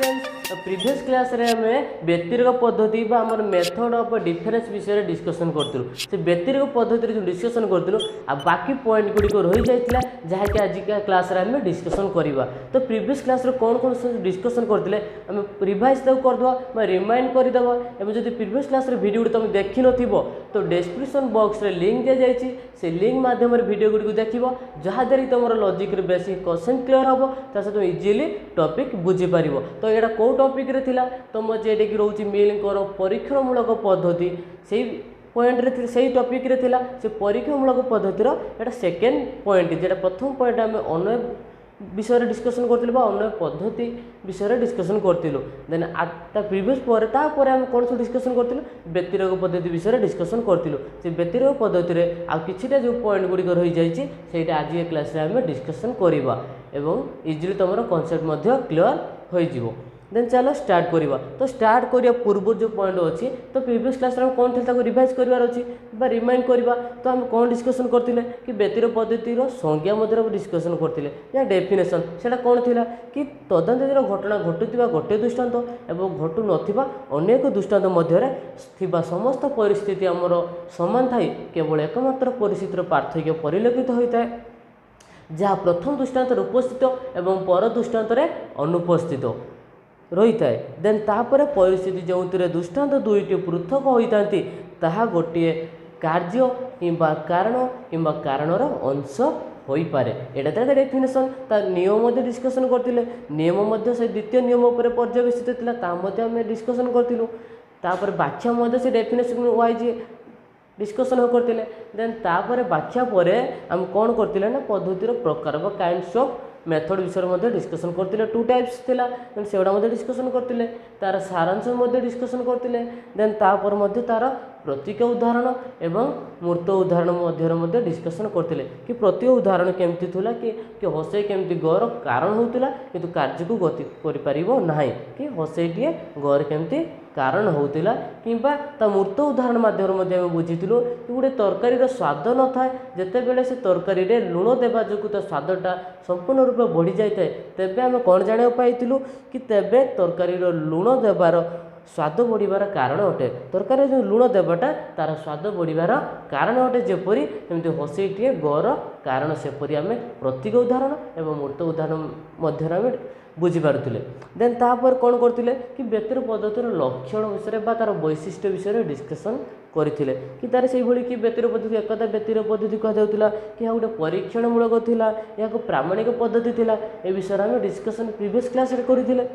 Students previous class रे हमें व्यतिरेक पद्धति बा हमर मेथड ऑफ डिफरेंस विषय डिस्कशन करथिलु से व्यतिरेक पद्धति रे जो डिस्कशन करथिलु आ बाकी पॉइंट गुडी को रहि जाइतला जहा कि आज का क्लास रे हमें डिस्कशन करिवा। तो प्रीवियस क्लास रे कोन डिस्कशन करथिले हम रिवाइज तो कर दवा बा रिमाइंड कर दवा। एबे जदि प्रीवियस क्लास रे वीडियो तुम देखि नथिबो तो डिस्क्रिप्शन बॉक्स रे लिंक दे जाइछि से लिंक माध्यम रे वीडियो गुडी को देखिबो जहा देरी तुमरो लॉजिक रे बेसिक क्वेश्चन क्लियर हबो ता से तुम इजीली टॉपिक बुझी पारिबो। तो एटा को टॉपिक रे थिला तुम जेडे कि रहउछि मिलकर परीक्षणमूलक पद्धति सेही पॉइंट रे सेही टॉपिक रे थिला से परीक्षणमूलक पद्धति रो एटा सेकंड पॉइंट जेटा प्रथम पॉइंट हम अन्य विषय डिस्कशन करथिलु बा अन्य पद्धति विषय डिस्कशन करथिलु। देन ता प्रीवियस पर ता पर हम कोन से डिस्कशन करथिलु व्यतिरेक पद्धति विषय डिस्कशन करथिलु। से व्यतिरेक पद्धति रे आ किछिटा जो पॉइंट गुडी को रहि जाइछि सेटा आज ए क्लास रे हम डिस्कशन करिवा एवं इजीली तमरो कांसेप्ट मध्ये क्लियर होई जिवो। देन चलो स्टार्ट करिवा। तो स्टार्ट करिया पूर्व जो पॉइंट अछि तो प्रीवियस क्लास रे कोन थिल ताको रिवाइज करिवार अछि बा रिमाइंड करिवा। तो हम कोन डिस्कशन करथिले कि व्यतिरेक पद्धति रो संज्ञा मध्ये डिस्कशन करथिले या डेफिनेशन सेटा कोन थिला कि तदंतर घटना घटुतिबा गोटे दृष्टांत एवं घटु नथिबा अनेक दृष्टांत मध्ये रे थिबा समस्त परिस्थिति हमर समान थाई केवल एकमात्र परिस्थिति रो पार्थक्य परिलक्षित होइताय जहाँ प्रथम दृष्टांत उपस्थित एवं पर दृष्टांत रे अनुपस्थित रही है। देन तापर परिस्थिति जो दृष्टांत दुईटी पृथक होती ताहा गोटे कार्य किंबा कारणर अंश होई पारे। एटा तार डेफिनेशन ता नियम मध्ये डिस्कशन करथिले नियम मध्ये से द्वितीय नियम ऊपर पर्यवेसित थिला ता मध्ये हम डिस्कशन करथिलु। तापर व्याख्या मध्ये से डेफिनेशन वाइज डिस्कशन करथिले। देन तापर व्याख्या परे हम कोन करथिले ना पद्धतिर प्रकार बा काइंड्स ऑफ मेथड विषय मध्ये डिस्कशन करथिले। टू टाइप्स थिला देन सेडा मध्ये डिस्कशन करथिले तार सारांश मध्ये डिस्कशन करथिले। देन तापर मध्ये तार प्रतीक उदाहरण एवं मूर्त उदाहरण मध्ये डिस्कशन करथिले कि प्रतीक उदाहरण केमती थिला कि हसई केमती गर कारण होतिला किंतु कार्य को गति करि परिबो नाही कि हसईटिए गर केमती कारण होतिला किंबा ता मूर्त उदाहरण माध्यम मध्ये हम बुझितिलो कि गोटे तरकारी रो स्वाद न थाए जते बेले से तरकारी रे लूण देबा जोकु ता स्वादटा संपूर्ण रूप बढ़ी जाय थाए तेबे हम कोन जाने पाइतिलु कि तेबे तरकारी रो लूण देबार स्वाद बढ़िबार कारण अटे। तरकारी जो लूण देवाटा तार स्वाद बढ़िबार कारण अटे जेपरी एमती हसईटिए गर कारण सेपरी आम प्रतीक उदाहरण एवं मूर्त उदाहरण मध्य आम बुझी पारुथिले। देन तापर कोन करथिले कि व्यतिरेक पद्धतिर लक्षण विषय बा तार वैशिष्ट्य विषय डिस्कशन करथिले कि तार सेही भली कि व्यतिरेक पद्धति एकदा व्यतिरेक पद्धति कह जाउतिला कि आ गोटे परीक्षणमूलक थिला या को प्रामाणिक पद्धति थिला ए विषय हम डिस्कशन प्रीवियस क्लास रे करथिले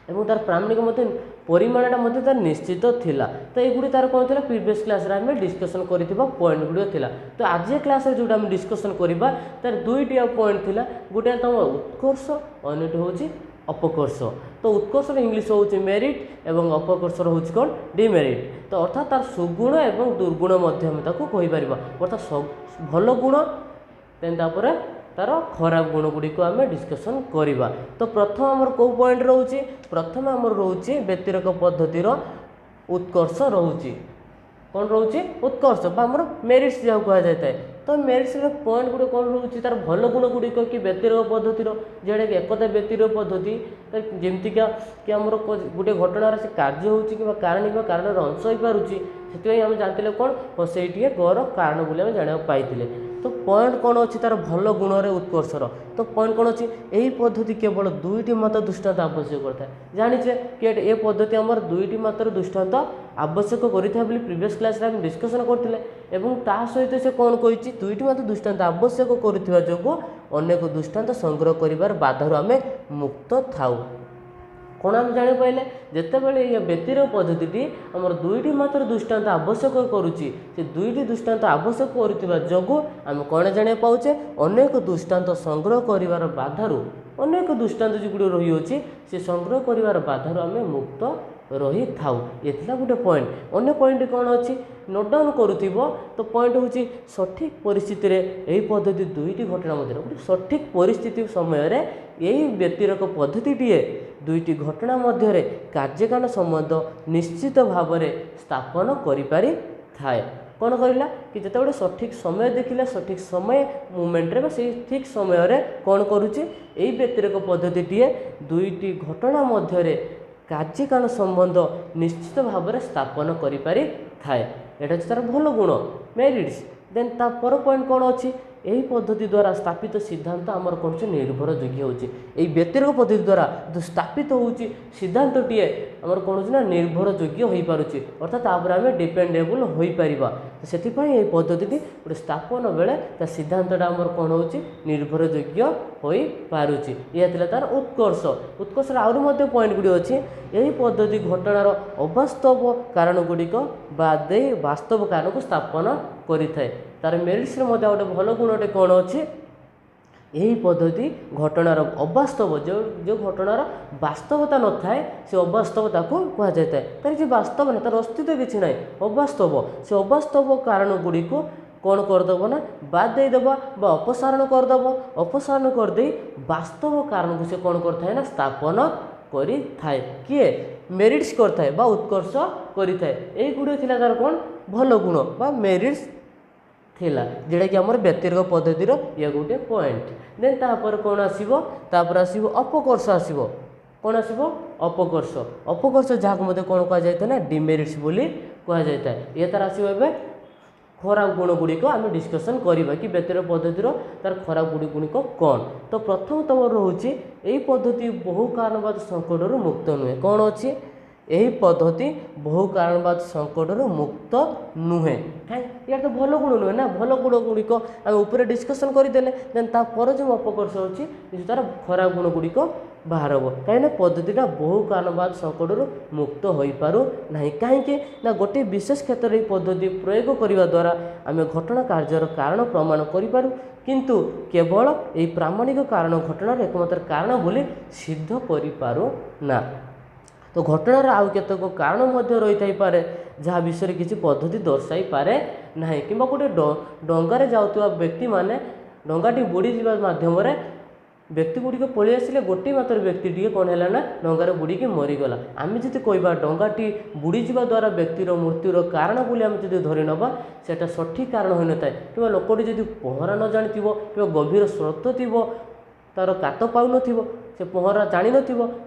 एवं तार प्रामाणिक मते परिमाणटा मते तार निश्चित थिला। तो एगुडी तार कोन थिला प्रीवियस क्लास रे हम डिस्कशन करिथिबा पॉइंट गुडी थिला। तो आज क्लास रे जोटा हम डिस्कशन करिबा तार दुईटी पॉइंट थिला गोटे तम उत्कर्ष अन्यटी होची अपकर्ष। तो उत्कर्ष इंग्लिश होची मेरिट एवं अपकर्ष होची कोन डिमेरिट। तो अर्थात तार सुगुण एवं दुर्गुण मध्य हम ताको कहि परिबा अर्थात भलो गुण देन तापर तार खराब गुण गुडी को आम डिस्कशन करिबा। तो प्रथम हमर को पॉइंट रहउची प्रथम हमर रहउची व्यतिरेक पद्धतिर उत्कर्ष रहउची कोन रहउची उत्कर्ष बा हमर मेरिट्स जाउ कहा जायताय। तो मेरिट्स रे पॉइंट गुडी कोन रहउची तार भलो गुण गुडी को कि व्यतिरेक पद्धतिर जेडे कि एकता व्यतिरेक पद्धति जेमति कि हमर गुटे घटनार से कार्य होउची कि कारण अंश होई पारुची सेति हम जानतिले कोन हसईटिए गर कारण बोले हम जानिया पाइतिले। तो पॉइंट कौन अच्छी तार भल गुण रे उत्कर्षर। तो पॉइंट कौन अच्छी यही पद्धति केवल दुईटी मात्र दृष्टांत आवश्यक करता है जानिचे कि ए पद्धति आमर दुईटी मात्र दृष्टांत आवश्यक करिथा बोली प्रीवियस क्लास रे हम डिस्कशन करथिले एवं ता सहित से कौन कहिछि दुईटी मात्र दृष्टांत आवश्यक करिथिबा जोगो अनेक दृष्टांत संग्रह करिवार बाधारु आमे मुक्त थाउ। कौन आम जानी पाइले जितेबाला ये व्यतिरेक पद्धति आमर दुईटी मात्र दृष्टांत आवश्यक करुच्ची से दुईटी दृष्टांत आवश्यक करुवा जोगु आम कौन जाना पाचे अनेक दृष्टांत संग्रह करिवार बाधारु अनेक दृष्टांत जो रही से संग्रह करिवार बाधारु आम मुक्त रही थाउ। ये गोटे पॉइंट। अन्य पॉइंट कौन अच्छी नोट डाउन करुथिबो तो पॉइंट होची सठिक परिस्थिति रे एही पद्धति दुईटी घटना मध्य गोटे सठिक परिस्थिति समय रे यही व्यतिरेक पद्धतिटीए दुईटी घटना मध्य रे कार्यकाल संबंध निश्चित भाव में स्थापन करि पारि थाए। कौन कहला कि जिते सठिक समय देखिला सठिक समय मुमेंट रे से ठीक समय रे कौन करुचे यही व्यतिरेक पद्धतिटीए दुईटी घटना मध्य कार्यकाल संबंध निश्चित भाव में स्थापन करि पारि थाए। एटा तार भल गुण मेरिट्स। देन ता पर पॉइंट कौन अच्छी यही पद्धति द्वारा स्थापित सिद्धांत आमर कौन से निर्भरयोग्य होची। यही व्यतिरेक पद्धति द्वारा जो स्थापित होची सिद्धांतटीए आमर कौन ना निर्भरयोग्य हो पारुची अर्थात आपर आम डिपेंडेबल हो पारिबा। तो सेथिपई यही पद्धति गोटे स्थापन बेले ता सिद्धांतटा आमर कौन होची निर्भरयोग्य हो पारुची। यह थिला तार उत्कर्ष। उत्कर्ष आउर मध्य पॉइंट गुडी अछि यही पद्धति घटनार अवास्तव कारण गुड़िक बाद दे वास्तव कारण को स्थापन करिथाए। तार मेरिट्स मध्य गोटे भल गुणटे कौन अच्छी यही पद्धति घटनार अवास्तव जो घटनार वास्तवता न थाए से अवास्तवता को कह जाए तार कि वास्तव ना तार अस्तित्व किसी ना अवास्तव से अवास्तव कारण गुड़ी को कौन करदेव ना बाद देदेबा अपसारण करदेव। अपसारण करदे वास्तव कारण को से कौन करता ना स्थापन करि थाए किए मेरिट्स करता है उत्कर्ष करि थाए। यही गुड़े थिला तार कौन भल गुण बा मेरिट्स थिला जेटा कि आमर व्यतिरेक पद्धतिर ये गोटे पॉइंट। देन तापर कौन आसीबो तापर आसीबो अपकर्ष आसीबो कौन आसीबो अपकर्ष। अपकर्ष जहाँ मते कौन कह जाय ना डिमेरिट्स बोली कह जाय। ये तार आसीबो एबे खराब गुण गुड़िक आम डिस्कसन करवा कि व्यतिरेक पद्धतिर तार खराब गुड़िक कौन। तो प्रथम तुम रोचे यही पद्धति बहु कारणवाद संकट मुक्त नुहे। कौन अच्छी यही पद्धति बहु कारणवाद संकट मुक्त नुहे कहीं यार तो भल गुण नुहे ना भल गुण गुड़िक आम ऊपर डिस्कसन करदेले देन तापर जो अपकर्ष अच्छी तार खराब गुण गुड़िक बाहर हम कहीं पद्धतिटा बहु कारणवाद संकट मुक्त हो पारु ना कहीं ना गोटे विशेष क्षेत्र में पद्धति प्रयोग करने द्वारा आम घटना कार्यर कारण प्रमाण करूँ किंतु केवल यही प्रामाणिक कारण घटनार एकमात्र कारण बोली सिद्ध करूँ ना। तो घटनार आउ केतक कारण रही थाई पारे जहाँ विषय किसी पद्धति दर्शाई पारे ना कि गोटे डंगार जाऊा व्यक्ति माने डंगाटी बुड़ी जावा माध्यम व्यक्ति गुड़िक पलि आसिले गोटे मात्र व्यक्ति कौन है ना डंगार बुड़ीकी मरीगला। आम जी कहवा डंगाटी बुड़ी जावा द्वारा व्यक्तिर मृत्युर कारण बोली आम जी धरी नवा सेटा सठिक कारण हो न था कि लोकटी जब पहरा न जानी कि गभीर स्रोत थी तार कात पाउन से पहरा जानी न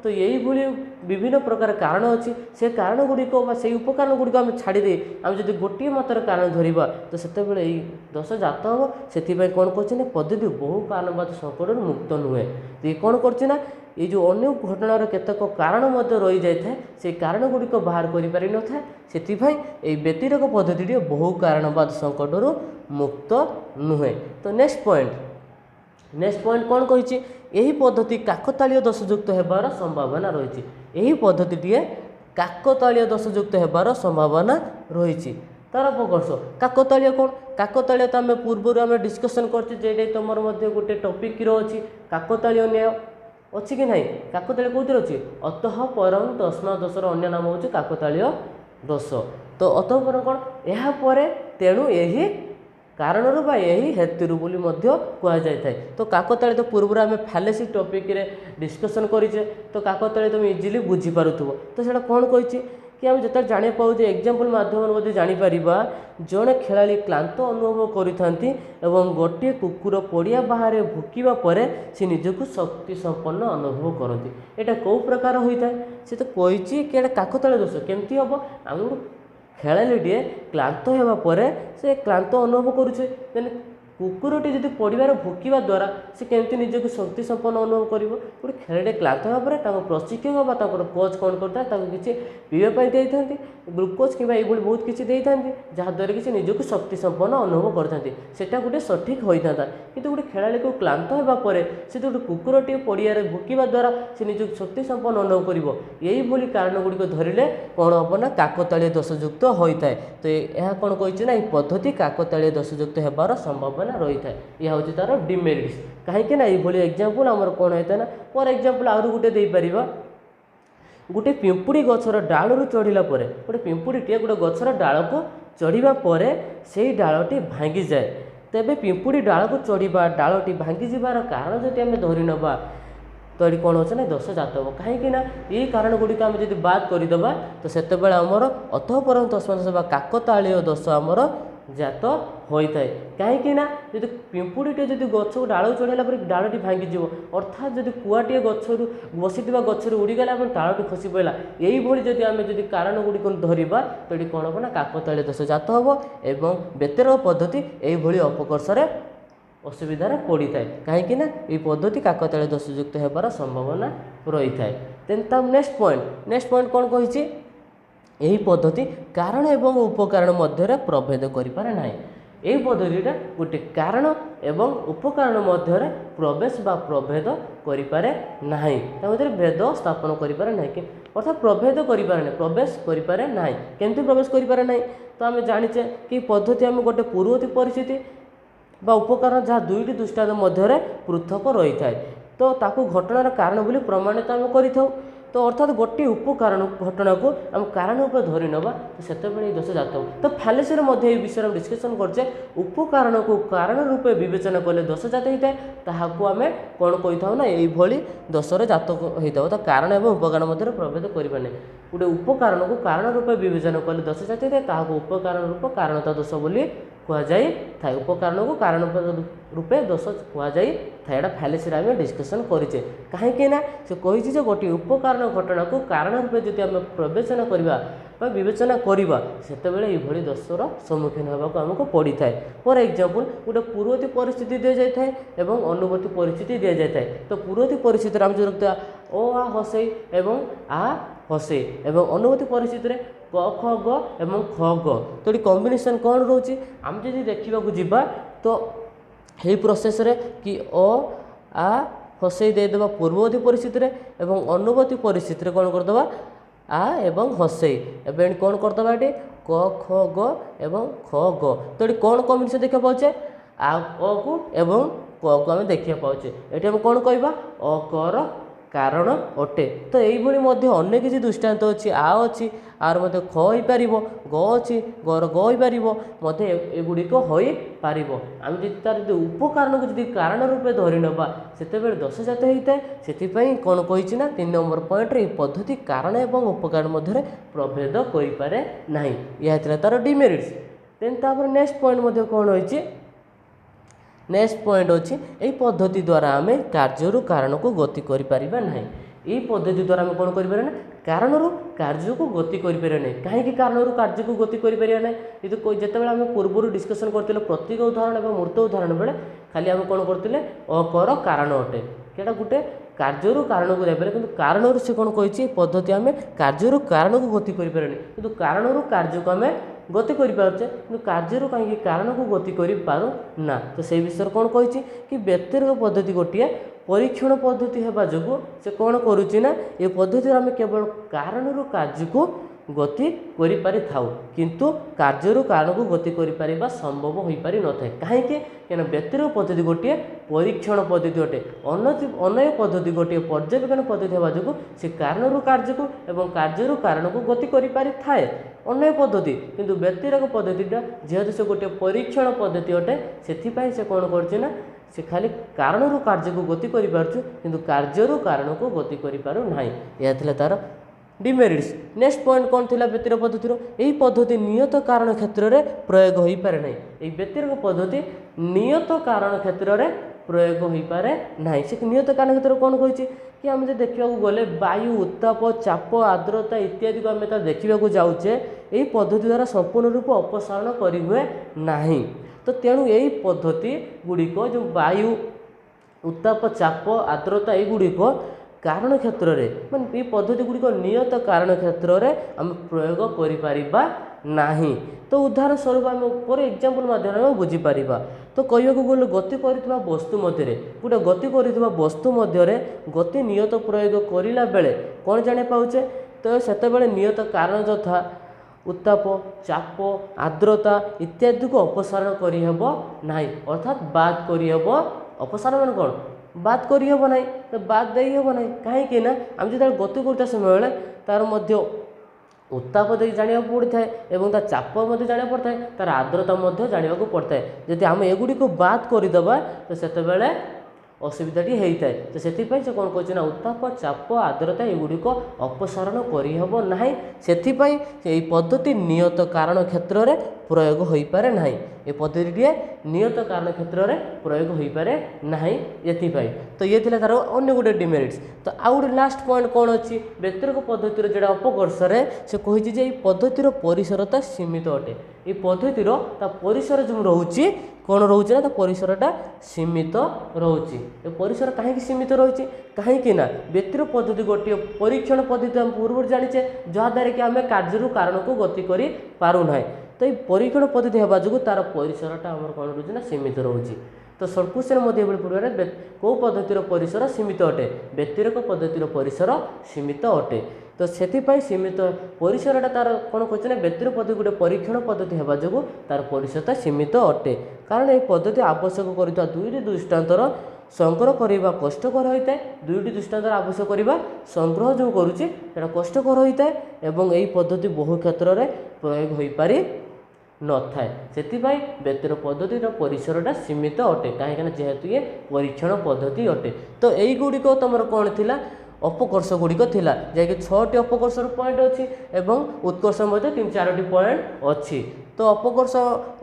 तो यही भली विभिन्न प्रकार कारण अच्छी से कारण गुड़िक से उपकरण गुड़िक आम छाड़ी आम जब गोटे मात्र कारण धरवा तो से दोष जात हम से कौन कर पद्धति बहु कारणवाद संकट मुक्त नुहे। तो ये कौन करना ये जो अन्य घटनार केतक कारण रही जाए से कारण गुड़िक बाहर कर न था से व्यतिरेक पद्धति बहु कारणवाद संकट मुक्त नुहे। तो नेक्स्ट पॉइंट कौन कही यही पद्धति काकतालीय दोषयुक्त होबार संभावना रही। यही पद्धतिटीए काकतालीय दोषयुक्त होबार संभावना रही। तार अपकर्ष काकतालीय कौन काकतालीय तो आम पूर्व आम डिस्कसन कर तुम गोटे टॉपिक रही काकतालीय न्याय अच्छी कि नहीं काकतालीय कौन अच्छी अतः परम तस्मा दोषर अन्य नाम हूँ काकतालीय दोष। तो अतः परम कौन यापर तेणु यही कारण यही हेतु बोली कहुए। तो काकताली तो पूर्व आम फैलेसी टॉपिक रे डिस्कसन करें तो काकताली तुम इजिली बुझीपार तो से कौन कही कि आम जो जानी पाऊँ एग्जाम्पल माध्यम जापर जड़े खेलाड़ी क्लांत अनुभव कर गोटे कुकुर पड़िया बाहर भुकिबा परे से निजक शक्ति संपन्न अनुभव करती। यहाँ कौ प्रकार होता है सी तो कही कि काकताली दोष केमती हम आम खेलाड़ीटे क्लांत होगापर से क्लांत अनुभव करुचे देन कुकुरटी जब पड़ार भुकिबा द्वारा से केमती निजक शक्ति संपन्न अनुभव कर गोटे खेलाड़ी क्लांत होगापर प्रशिक्षक कोच कौन करता किसी पीवाई देते ग्लुकोज कि बहुत किसी जहाँद्वारा कि निजक शक्ति संपन्न अनुभव करता गोटे सठिक होता कि गोटे खेलाड़ी को क्लांत होगापर से गोटे कुकुरटी पड़िया भुकिबा द्वारा से निजक शक्ति संपन्न अनुभव कर यही भली कारण गुड़िक धरले कौन हम ना काकतालीय दोषयुक्त होता है। तो यह कौन कही ना पद्धति काकतालीय दोषयुक्त होबार संभावना रही है। यह हूँ तार डिमेरिट्स कहीं ना ये एग्जाम्पल आमर कौन होता है ना फॉर एग्जाम्पल आउर गोटे देपर गोटे पिंपुड़ी गछर डालू चढ़ला गोटे पिंपुड़ीटे गोटे गछर डाल को चढ़ा पर से डालटी भांगी जाए तेरे पिंपुड़ी डाल को चढ़ा डालटी भांगी जार कारण जब आम धरी नवा तो ये कौन अच्छे ना दोष जात हम कहीं ये कारण गुड़िक आम जब बाद करदे तो से आमर अतः परम तस्मा काकतालीय दोष आमर जात होता है कहीं जब पिंपुड़ीटे जब गछ डाल चढ़ेला पर डालटी भांगी अर्थात जब कुआटे गचर बसी गचर उड़ीगला डालटी खसी पड़ा यही जब आम जब कारण गुड़िक धरवा तो ये कौन हम ना काकतालीय दोष जात हम एवं व्यतिरेक पद्धति यही अपकर्षर असुविधार पड़ी था कहीं ये पद्धति काकतालीय दोषयुक्त होबार संभावना रही है। देन तब नेक्स्ट पॉइंट कौन कही यही पद्धति कारण एवं उपकारण मध्य प्रभेद करें ना यही पद्धतिटा गोटे कारण एवं उपकारण मध्य प्रवेश बा प्रभेद करें ना मध्य भेद स्थापन करें ना अर्थात प्रभेद करें ना प्रवेश करें ना केमती प्रवेश करें ना तो आम जाचे कि पद्धति आम गोटे पूर्ववर्ती परिस्थिति बा उपकरण जहाँ दुईटी दृष्टांत मध्य पृथक रही था तो ताकू घटनार कारण बोली प्रमाणित आम कर तो अर्थात गोटे उपकारण घटना को आम कारण रूप धरी नवा तो से दोष जात तो फैलेसी विषय डिस्कसन करचे उपकारण को कारण रूपे विवेचना कले दोष जात होता है ताकू आम कौन कही था ना यही दोषर जात होता तो कारण और उपकारण मध्य प्रभेद करें गोटे उपकारण को कारण रूपे विवेचना कले दोष जात होता है उपकारण रूप कारणता दोष बोली कहुई थाए उपकारण को कारण रूपे दोष कहुई थाए फैलेसी आम डिस्कसन करें कहीं से कही गोटे उपकारण घटना को कारण रूपे जब आम प्रवेचना करवा विवेचना करवा से दोषर सम्मुखीन होगा आमको पड़ी था। फॉर एग्जांपल गोटे पूर्ववर्ती परिस्थिति दी जाए एवं अनुवर्ती परिस्थिति दी जाए तो पूर्ववर्ती परिस्थिति आम जो रखता ओ आ हसई एवं आ हसई एवं अनुवर्ती परिस्थिति में क ख ग एवं ख ग तो ये कॉम्बिनेशन कौन रोचे आम जब देखा जावा तो यही प्रोसेस रे कि अ आ हसई देदेबा पूर्ववर्ती परिस्थिति रे एवं अनुवर्ती परिस्थिति रे कौन करदबा आ एवं हसई एवं कौन करदबा ये क ख ग एवं ख ग तो ये कौन कॉम्बिनेशन देखा पाचे आ अ को एवं क को आम देखा पाचे ये आम कौन कहवा अकर कारण अटे तो यही अनेक किसी दृष्टांत अच्छी आ अच्छी आर मध्य ख हो पार ग अच्छी गर ग हो पार मत एगुड़िक हो पार आम जी तार उपकारण को जी कारण रूपे धरी नवा से दोष जात होता है से कौन कही ना 3 नंबर पॉइंट रे पद्धति कारण एवं उपकारण मध्य प्रभेद करें ना यह तार डिमेरिट्स। देन तापर नेक्स्ट पॉइंट कौन होइछि नेक्स्ट पॉइंट अच्छी यही पद्धति द्वारा आम कार्य कारण को गति करें ना यही पद्धति द्वारा आम कौन करें ना कारण कार्य को गति करें ना कहीं कारण कार्य को गति करें ना ये जिते आम पूर्व डिस्कसन करते प्रतीक उदाहरण और मूर्त उदाहरण बेले खाली आम कौन करते अकर कारण अटे क्या गोटे कार्य कारण को देपर कि कारण से कौन कही पद्धति आम कार्य कारण को गति करें कि कारण कार्य को आम गति करें कि कार्य कहीं कारण को गति करूँ ना तो से विषय कौन कही कि व्यतिरेक पद्धति गोटे परीक्षण पद्धति होगा जो से कौन करुच्ची ना ये पद्धति आम केवल कारण कार्य को गति करि थाउ किंतु कार्य कारण को गति करिपारिबा संभव हो पारि न थाए कहीं व्यतिरेक पद्धति गोटे परीक्षण पद्धति अटे अनय पद्धति गोटे पर्यवेक्षण पद्धति होगा जो से कारण कार्य को एवं कार्य कारण को गति करि थाए अनय पद्धति किंतु व्यतिरेक पद्धतिटा जेहेतु से गोटे परीक्षण पद्धति अटे से कौन करना से खाली कारण कार्य को गति करिपारछु किंतु कार्य कारण को गति करिपारु नाही यह तार डिमेरिट्स। नेक्स्ट पॉइंट कौन थिला व्यतिरेक पद्धतिर यही पद्धति नियत कारण क्षेत्र में प्रयोग हो पारे ना यही व्यतिरेक पद्धति नियत कारण क्षेत्र में प्रयोग हो पारे ना से नियत कारण क्षेत्र कौन कही कि आम जो देखा गले वायु उत्ताप चाप आर्द्रता इत्यादि को आम देखा जाऊे यही पद्धति द्वारा संपूर्ण रूप अपसारण करें ना तो तेणु यही पद्धति गुड़िक जो वायु उत्ताप चाप आर्द्रता युड़िक कारण क्षेत्र में माने ये पद्धति गुड़िक नियत कारण क्षेत्र में आम प्रयोग करिपारिबा नाही तो उदाहरण स्वरूप आम पर एग्जांपल माध्यम बुझीपर तो कहवाक गले गति करुवा वस्तु मध्य गोटे गति करुवा वस्तु मध्य गति नियत प्रयोग करला बेले कौन जाने पाचे तो से नियत कारण यथा उत्ताप चाप आर्द्रता इत्यादि को अपसारण करहब ना अर्थात बाद करहब अपसारण मान कौन बात करहब ना तो बात देहब ना कहीं आम जो गति करता समय तार मध्य उत्ताप दे जाना पड़ता है एवं तार चाप जाना पड़ता है तार आर्द्रता जाना पड़ता है जदि आम एगुड़ी को बात करदे तो से असुविधाटी होता है। तो से कौन कहना उत्ताप चाप आर्द्रता एगुड़िक अपसारण करहब ना से पद्धति नियत कारण क्षेत्र में प्रयोग हो पारे ना ये पद्धति नियत कारण क्षेत्र में प्रयोग हो पारे ना ये तो ये तार अन्य गोटे डिमेरिट्स। तो आउ गोटे लास्ट पॉइंट कौन अच्छी व्यतिरिक पद्धतिर जोड़ा अपकर्ष से कही पद्धतिर परिसरता सीमित अटे ये पद्धतिर परिसर जो रोचे कौन रोचे ना परिसरटा सीमित रोचे परिसर कहीं सीमित रही कहीं व्यतिरिक पद्धति गोटे परीक्षण पद्धति आम पूर्व जाचे जहाद्वारा कि आम कार्य कारण को गति कर पारूना तो ये परीक्षण पद्धति होगा जो तार परिसरटा आम कौन रोचे ना सीमित रोचे। तो सर्ट क्वेश्चन पूर्व कौ पद्धतिर परिसर सीमित अटे व्यतिरिक पद्धतिर परिसर सीमित अटे। तो से सीमित परिसरटा तार कौन कहना व्यतिरिक पद्धति गोटे परीक्षण पद्धति होगा जो तार परिसरता सीमित अटे कारण ये पद्धति आवश्यक कर दुईटी दृष्टांतर संग्रह करने कष्टकर होता है दुईटी दृष्टांतर आवश्यक करने संग्रह जो करुच्चे कष्टकर होता है एवं यही पद्धति बहु क्षेत्र में प्रयोग हो पारि न थाए से व्यतिरिक पद्धति परिसरटा सीमित अटे कहीं जेहेतु ये परीक्षण पद्धति अटे। तो यही गुड़िक तुम कौन थिला अपकर्ष गुड़िक थिला जैकि 6टी अपकर्ष पॉइंट अच्छी एवं उत्कर्ष 3-4टी पॉइंट अच्छी। तो अपकर्ष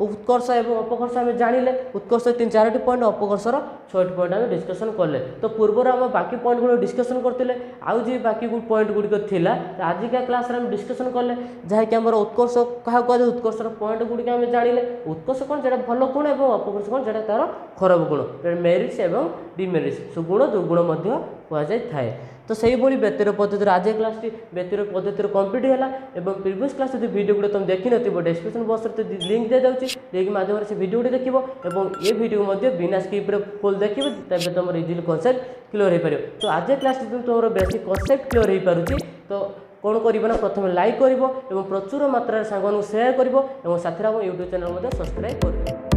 उत्कर्ष एवं अपकर्ष आम जानिले उत्कर्ष 3-4टी पॉइंट अपकर्षर 6टी पॉइंट आम डिस्कसन कले। तो पूर्वर आम बाकी पॉइंट गुड़ डिस्कसन करते आउ जी बाकी पॉइंट गुड़िक थिला आजिका क्लास आम डिस्कसन कले जहाँकि आम उत्कर्ष क्या कह उत्कर्षर पॉइंट गुड़िक आम जानिले उत्कर्ष कौन जो भल गुण और अपकर्ष कौन जो तार खराब गुण मेरिट्स एवं डिमेरिट्स सुगुण दुर्गुण कहुए। तो सही भाई व्यतिरिक पद्धति आज क्लास व्यतिरिक पद्धति कंप्लीट है प्रीवियस क्लास जो वीडियो गुड़े तुम देखी न डिस्क्रिप्शन बॉक्स लिंक दे जाऊँगी लिंक माध्यम से वीडियो गुड़े देखो और ये वीडियो बिना स्किप फुल देखिए तेज तुम इजिली कन्सेप्ट क्लियर हो पार। तो आज क्लास तुम बेसिक कन्सेप्ट क्लियर हो पारुची तो कौन करना प्रथम लाइक कर प्रचुर मात्रा सांग सेयार कर साथी यूट्यूब चैनल सब्सक्राइब कर।